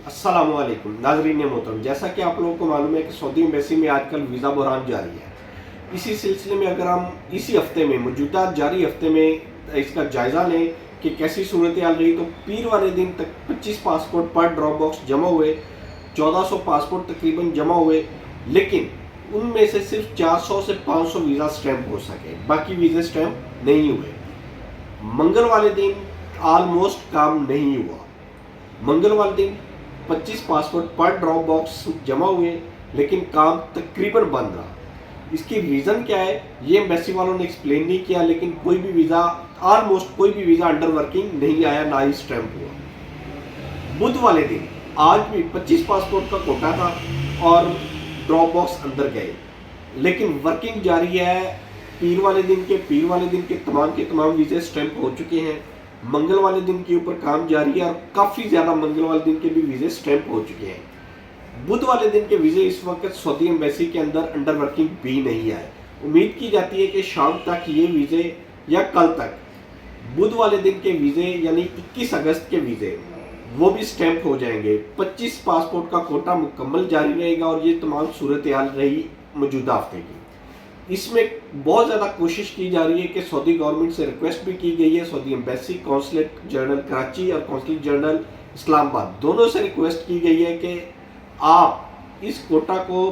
अस्सलाम वालेकुम नाजरीन मोहतरम, जैसा कि आप लोगों को मालूम है कि सऊदी एम्बेसी में आजकल वीज़ा बहरान जारी है। इसी सिलसिले में अगर हम इसी हफ्ते में मौजूदा जारी हफ्ते में इसका जायज़ा लें कि कैसी सूरत हाल रही, तो पीर वाले दिन तक 25 पासपोर्ट पर ड्रॉप बॉक्स जमा हुए, 1400 पासपोर्ट तकरीबन जमा हुए, लेकिन उनमें से सिर्फ 400 से 500 वीज़ा स्टैम्प हो सके, बाकी वीज़े स्टैम्प नहीं हुए। मंगल वाले दिन ऑलमोस्ट काम नहीं हुआ। मंगल वाले दिन 25 पासपोर्ट पर ड्रॉप बॉक्स जमा हुए, लेकिन काम तकरीबन बंद रहा। इसकी रीज़न क्या है ये एम्बेसी वालों ने एक्सप्लेन नहीं किया, लेकिन कोई भी वीज़ा ऑलमोस्ट कोई भी वीज़ा अंडर वर्किंग नहीं आया, ना ही स्टैम्प हुआ। बुध वाले दिन आज भी 25 पासपोर्ट का कोटा था और ड्रॉप बॉक्स अंदर गए, लेकिन वर्किंग जारी है। पीर वाले दिन के तमाम वीज़े स्टैम्प हो चुके हैं। मंगल वाले दिन के ऊपर काम जारी है और काफ़ी ज़्यादा मंगल वाले दिन के भी वीज़े स्टैम्प हो चुके हैं। बुध वाले दिन के वीज़े इस वक्त सऊदी एम्बेसी के अंडर वर्किंग भी नहीं आए। उम्मीद की जाती है कि शाम तक ये वीज़े या कल तक बुध वाले दिन के वीज़े यानी 21 अगस्त के वीज़े वो भी स्टैम्प हो जाएंगे। 25 पासपोर्ट का कोटा मुकम्मल जारी रहेगा और ये तमाम सूरत हाल रही मौजूदा हफ्ते की। इसमें बहुत ज़्यादा कोशिश की जा रही है कि सऊदी गवर्नमेंट से रिक्वेस्ट भी की गई है, Saudi embassy, consulate general Karachi और कौंसलेट जनरल इस्लामाबाद दोनों से रिक्वेस्ट की गई है कि आप इस कोटा को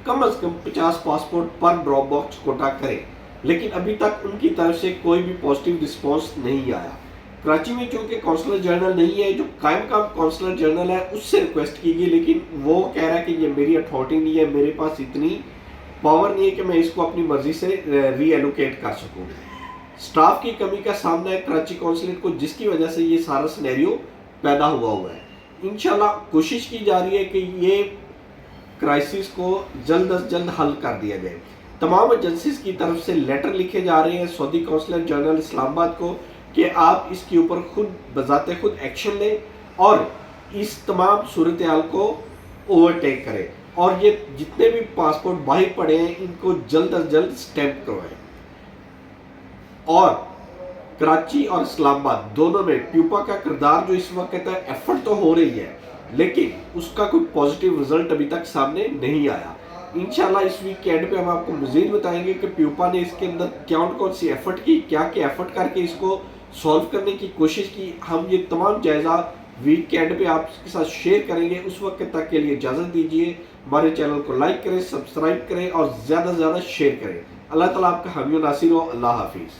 कम से कम 50 पासपोर्ट पर ड्रॉप बॉक्स कोटा करें, लेकिन अभी तक उनकी तरफ से कोई भी पॉजिटिव रिस्पॉन्स नहीं आया। कराची में चूँकि कौंसलर जनरल नहीं है, जो कायम काम कौंसलर जनरल है उससे रिक्वेस्ट की गई, लेकिन वो कह रहा है कि ये मेरी अथॉरिटी नहीं है, मेरे पास इतनी पावर नहीं है कि मैं इसको अपनी मर्जी से रीएलोकेट कर सकूं। स्टाफ की कमी का सामना है कराची कौंसलेट को, जिसकी वजह से ये सारा सिनेरियो पैदा हुआ है। इंशाल्लाह कोशिश की जा रही है कि ये क्राइसिस को जल्द अज जल्द हल कर दिया जाए। तमाम एजेंसीज की तरफ से लेटर लिखे जा रहे हैं सऊदी कौंसलेट जनरल इस्लामाबाद को कि आप इसके ऊपर खुद बजाते खुद एक्शन लें और इस तमाम सूरत हाल को ओवरटेक करें, और ये जितने भी पासपोर्ट बाहर पड़े हैं इनको जल्द अज जल्द स्टैम्प करवाएं। और कराची और इस्लामाबाद दोनों में प्यूपा का किरदार जो इस वक्त है, एफर्ट तो हो रही है, लेकिन उसका कोई पॉजिटिव रिजल्ट अभी तक सामने नहीं आया। इंशाल्लाह इस वीक के एंड पे हम आपको मजीद बताएंगे कि प्यूपा ने इसके अंदर कौन सी एफर्ट की, क्या एफर्ट करके इसको सॉल्व करने की कोशिश की। हम ये तमाम जायजा वीक के एंड पे आपके साथ शेयर करेंगे। उस वक्त तक के लिए इजाज़त दीजिए। हमारे चैनल को लाइक करें, सब्सक्राइब करें और ज़्यादा से ज़्यादा शेयर करें। अल्लाह ताला आपका हामी नासिर हो। अल्लाह हाफिज़।